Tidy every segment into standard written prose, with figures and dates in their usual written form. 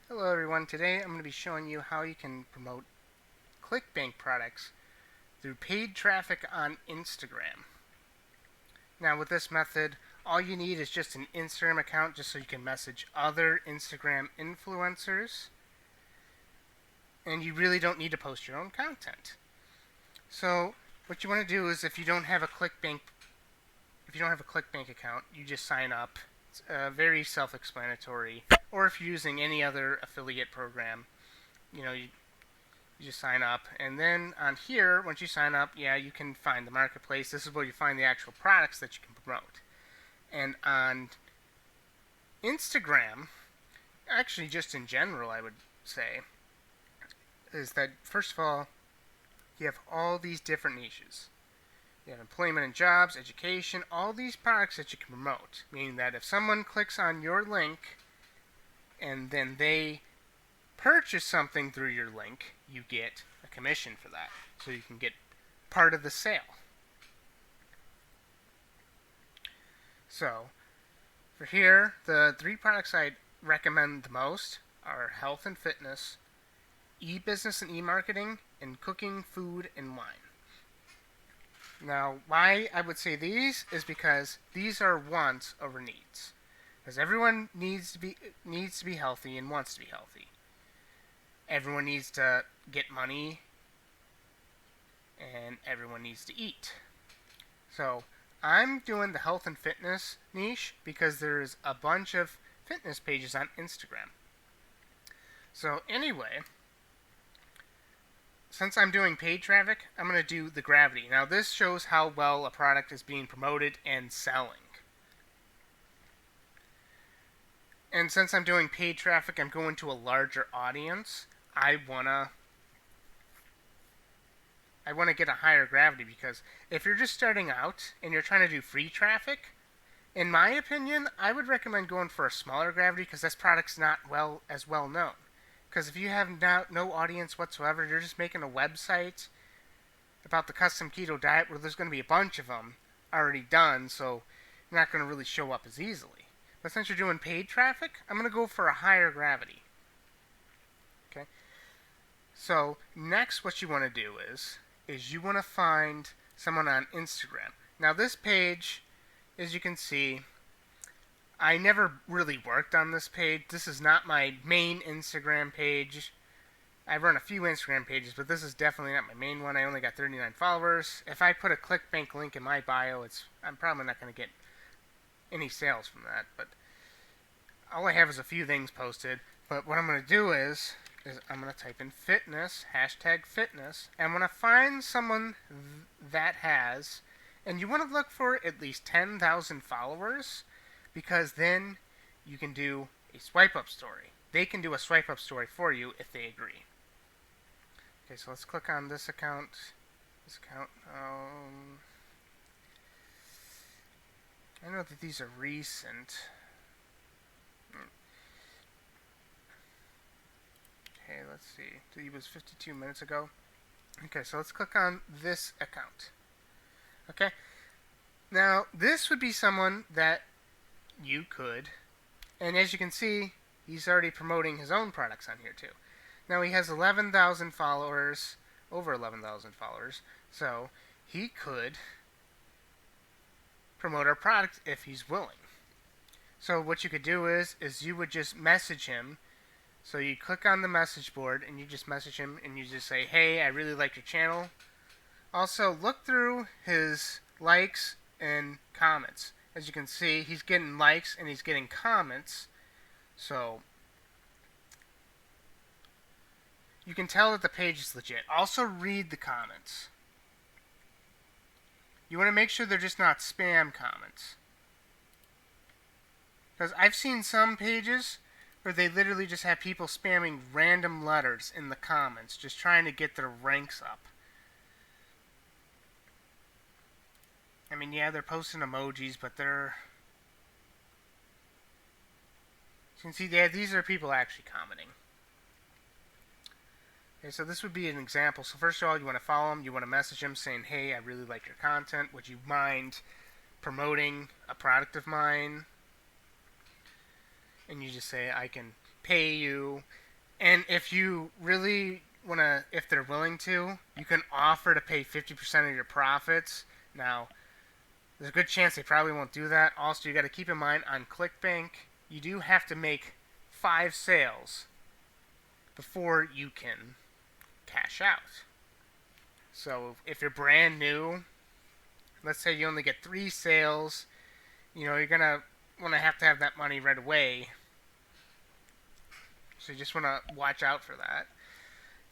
Hello everyone, today I'm going to be showing you how you can promote Clickbank products through paid traffic on Instagram. Now with this method, all you need is just an Instagram account just so you can message other Instagram influencers, and you really don't need to post your own content. So what you want to do is if you don't have a Clickbank account, you just sign up. It's very self-explanatory. Or if you're using any other affiliate program, you just sign up, and then on here, once you sign up, you can find the marketplace. This is where you find the actual products that you can promote. And on Instagram, actually just in general, I would say, is that first of all, you have all these different niches. You have employment and jobs, education, all these products that you can promote. Meaning that if someone clicks on your link and then they purchase something through your link, you get a commission for that. So you can get part of the sale. So, for here, the 3 products I recommend the most are health and fitness, e-business and e-marketing, and cooking, food, and wine. Now, why I would say these is because these are wants over needs. Because everyone needs to be healthy and wants to be healthy. Everyone needs to get money, and everyone needs to eat. So I'm doing the health and fitness niche because there's a bunch of fitness pages on Instagram. So anyway, since I'm doing paid traffic, I'm going to do the gravity. Now this shows how well a product is being promoted and selling. And since I'm doing paid traffic, I'm going to a larger audience. I wanna get a higher gravity because if you're just starting out and you're trying to do free traffic, in my opinion, I would recommend going for a smaller gravity because this product's not as well known. Because if you have no audience whatsoever, you're just making a website about the custom keto diet where there's going to be a bunch of them already done, so you're not going to really show up as easily. But since you're doing paid traffic, I'm going to go for a higher gravity. Okay. So next, what you want to do is you want to find someone on Instagram. Now this page, as you can see, I never really worked on this page. This is not my main Instagram page. I run a few Instagram pages, but this is definitely not my main one. I only got 39 followers. If I put a Clickbank link in my bio, I'm probably not going to get any sales from that. But all I have is a few things posted. But what I'm going to do is I'm going to type in fitness, #fitness, and I'm going to find someone that has, and you want to look for at least 10,000 followers, because then you can do a swipe up story. They can do a swipe up story for you if they agree. Okay, so let's click on this account. I know that these are recent. Okay, let's see. It was 52 minutes ago. Okay, so let's click on this account. Okay, now this would be someone that you could, and as you can see, he's already promoting his own products on here too. Now he has 11,000 followers, over 11,000 followers, so he could promote our product if he's willing. So what you could do is you would just message him. So you click on the message board and you just message him and you just say, hey, I really like your channel. Also, look through his likes and comments. As you can see, he's getting likes and he's getting comments. So you can tell that the page is legit. Also read the comments. You want to make sure they're just not spam comments. Because I've seen some pages where they literally just have people spamming random letters in the comments, just trying to get their ranks up. I mean, yeah, they're posting emojis, but they're... You can see, yeah, these are people actually commenting. Okay, so this would be an example. So first of all, you want to follow him. You want to message him saying, hey, I really like your content. Would you mind promoting a product of mine? and you just say, I can pay you. And if you really want to, if they're willing to, you can offer to pay 50% of your profits. Now, there's a good chance they probably won't do that. Also, you got to keep in mind on Clickbank, you do have to make 5 sales before you can cash out. So if you're brand new, let's say you only get 3 sales, you're going to want to have that money right away. So you just want to watch out for that.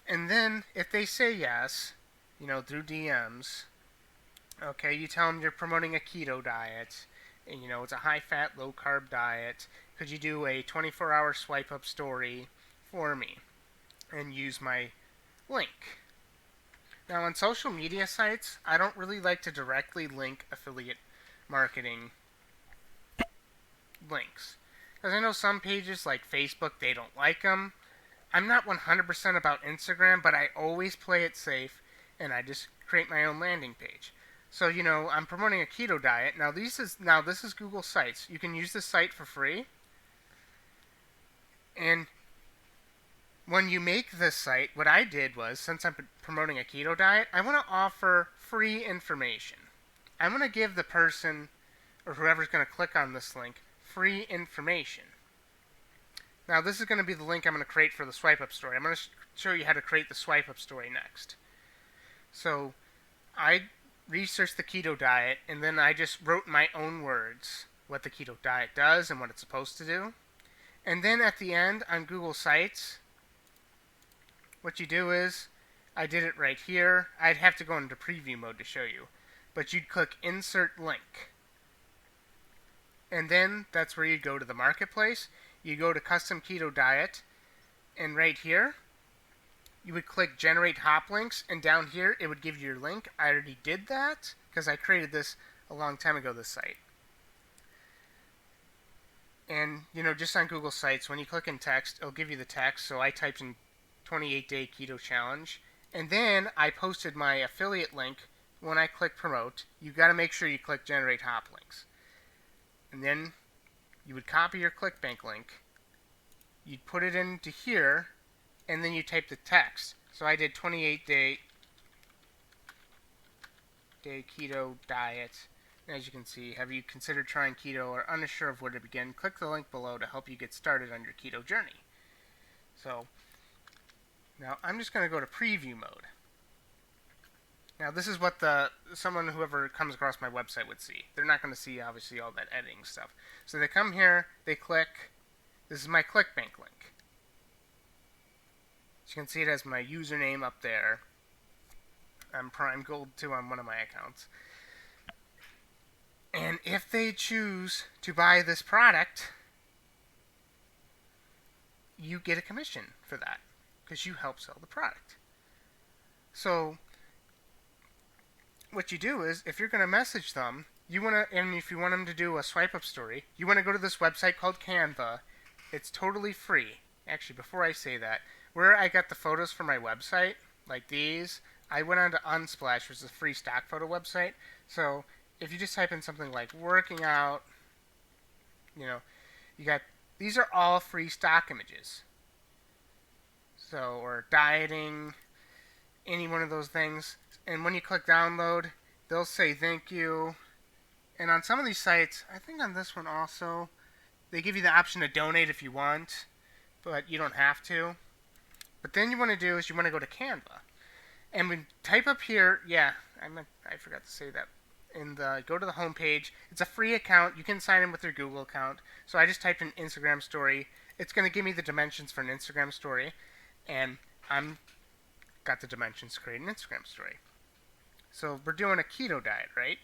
And then if they say yes, through DMs, okay, you tell them you're promoting a keto diet, and it's a high-fat, low-carb diet. Could you do a 24-hour swipe-up story for me and use my link? Now, on social media sites, I don't really like to directly link affiliate marketing links. Because I know some pages like Facebook, they don't like them. I'm not 100% about Instagram, but I always play it safe, and I just create my own landing page. So, I'm promoting a keto diet. Now, this is Google Sites. You can use this site for free. And when you make this site, what I did was, since I'm promoting a keto diet, I want to offer free information. I want to give the person, or whoever's going to click on this link, free information. Now, this is going to be the link I'm going to create for the swipe-up story. I'm going to show you how to create the swipe-up story next. So, I researched the keto diet, and then I just wrote in my own words what the keto diet does and what it's supposed to do. And then at the end on Google Sites, what you do is, I did it right here. I'd have to go into preview mode to show you. But you'd click Insert Link. And then that's where you go to the marketplace. You go to Custom Keto Diet. And right here, you would click Generate Hop Links. And down here, it would give you your link. I already did that because I created this a long time ago, this site. And, just on Google Sites, when you click in text, it'll give you the text. So I typed in 28-day keto challenge. And then I posted my affiliate link. When I click promote, you got to make sure you click generate hop links. And then you would copy your Clickbank link. You'd put it into here, and then you type the text. So I did 28-day keto diet. And as you can see, have you considered trying keto or unsure of where to begin? Click the link below to help you get started on your keto journey. So now I'm just going to go to preview mode. Now this is what whoever comes across my website would see. They're not going to see obviously all that editing stuff. So they come here, they click. This is my Clickbank link. As you can see, it has my username up there. I'm Prime Gold 2 on one of my accounts. And if they choose to buy this product, you get a commission for that because you help sell the product. So what you do is, if you're going to message them, and if you want them to do a swipe-up story, you want to go to this website called Canva. It's totally free. Actually, before I say that, where I got the photos for my website, like these, I went on to Unsplash, which is a free stock photo website. So if you just type in something like working out, these are all free stock images. So, or dieting, any one of those things. And when you click download, they'll say thank you. And on some of these sites, I think on this one also, they give you the option to donate if you want, but you don't have to. But then you want to do is you want to go to Canva. And we type up here, I forgot to say that. Go to the home page. It's a free account. You can sign in with your Google account. So I just typed in Instagram story. It's going to give me the dimensions for an Instagram story. And I'm got the dimensions to create an Instagram story. So we're doing a keto diet, right?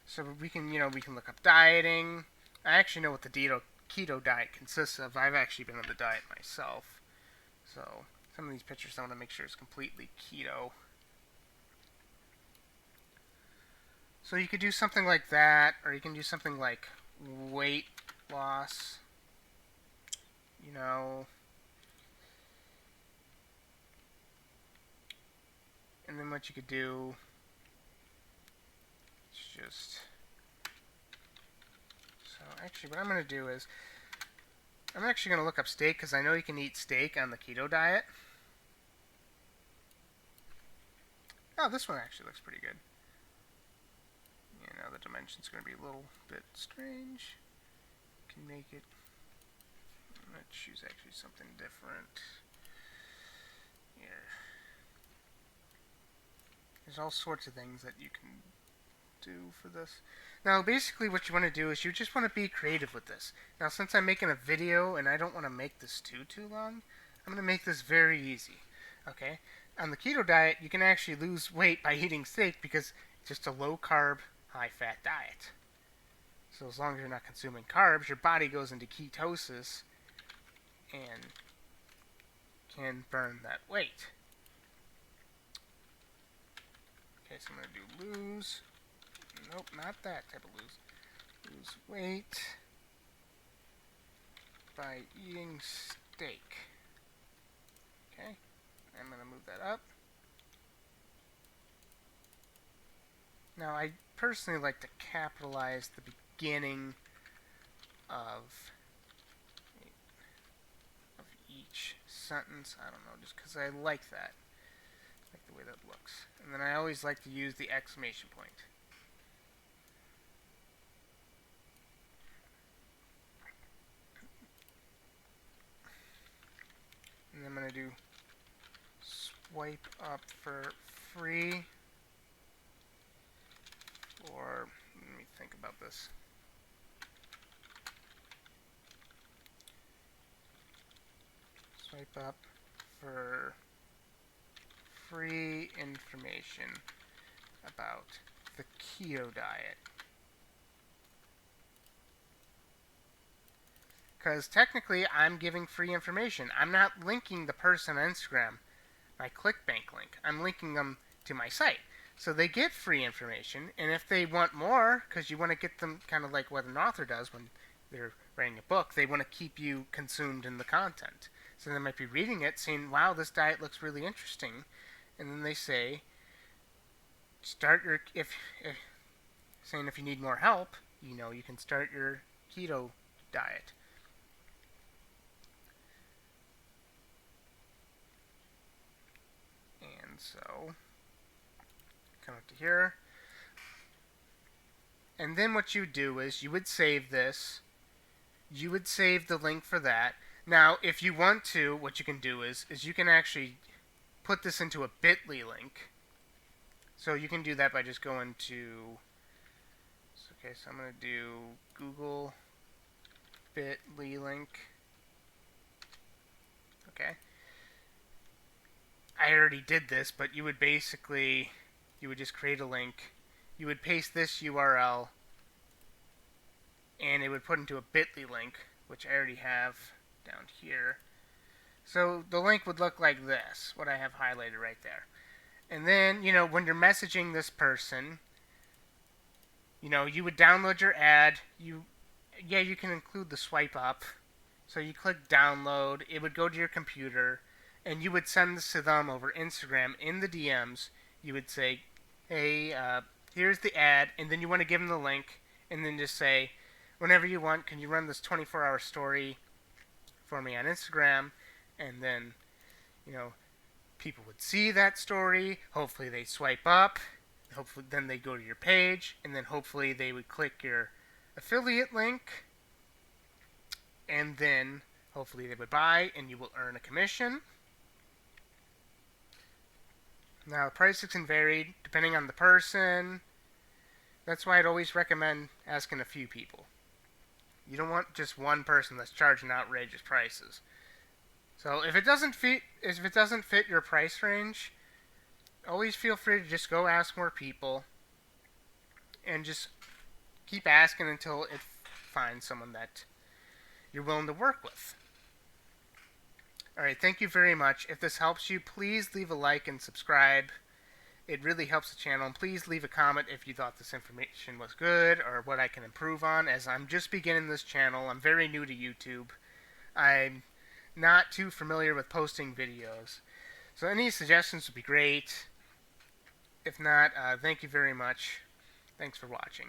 So we can look up dieting. I actually know what the keto diet consists of. I've actually been on the diet myself. So some of these pictures I want to make sure it's completely keto. So you could do something like that, or you can do something like weight loss. And then what you could do is just... So actually what I'm going to do is I'm actually going to look up steak because I know you can eat steak on the keto diet. Oh, this one actually looks pretty good. You know, the dimension's going to be a little bit strange. Can make it. Let's choose actually something different. Here. There's all sorts of things that you can do for this. Now, basically what you want to do is you just want to be creative with this. Now, since I'm making a video and I don't want to make this too long, I'm going to make this very easy. Okay? On the keto diet, you can actually lose weight by eating steak because it's just a low-carb, high-fat diet. So as long as you're not consuming carbs, your body goes into ketosis and can burn that weight. Okay, so I'm going to do lose. Nope, not that type of lose. Lose weight by eating steak. Okay, I'm going to move that up. Now, I personally like to capitalize the beginning of each sentence. I don't know, just because I like that. I like the way that looks. And then I always like to use the exclamation point. And I'm going to do swipe up for free. Or, let me think about this. Swipe up for free information about the keto diet. Because technically, I'm giving free information. I'm not linking the person on Instagram, my Clickbank link. I'm linking them to my site. So they get free information, and if they want more, because you want to get them kind of like what an author does when they're writing a book, they want to keep you consumed in the content. So they might be reading it, saying, wow, this diet looks really interesting. And then they say, start your, saying if you need more help, you know, you can start your keto diet. And so, come up to here. And then what you do is you would save this. You would save the link for that. Now, if you want to, what you can do is you can actually put this into a bit.ly link. So you can do that by just going to, okay, so I'm going to do Google bit.ly link. Okay. I already did this, but you would basically, you would just create a link. You would paste this URL, and it would put into a bit.ly link, which I already have down here. So the link would look like this, what I have highlighted right there. And then, you know, when you're messaging this person, you know, you would download your ad. You can include the swipe up. So you click download, it would go to your computer, and you would send this to them over Instagram in the DMs. You would say, hey, here's the ad, and then you want to give them the link, and then just say, whenever you want, can you run this 24-hour story for me on Instagram? And then, you know, people would see that story. Hopefully they swipe up. Hopefully then they go to your page, and then hopefully they would click your affiliate link, and then hopefully they would buy, and you will earn a commission. Now, the prices can vary depending on the person. That's why I'd always recommend asking a few people. You don't want just one person that's charging outrageous prices. So if it doesn't fit your price range, always feel free to just go ask more people, and just keep asking until it finds someone that you're willing to work with. Alright, thank you very much. If this helps you, please leave a like and subscribe. It really helps the channel. And please leave a comment if you thought this information was good or what I can improve on, as I'm just beginning this channel. I'm very new to YouTube. I'm not too familiar with posting videos. So any suggestions would be great. If not, thank you very much. Thanks for watching.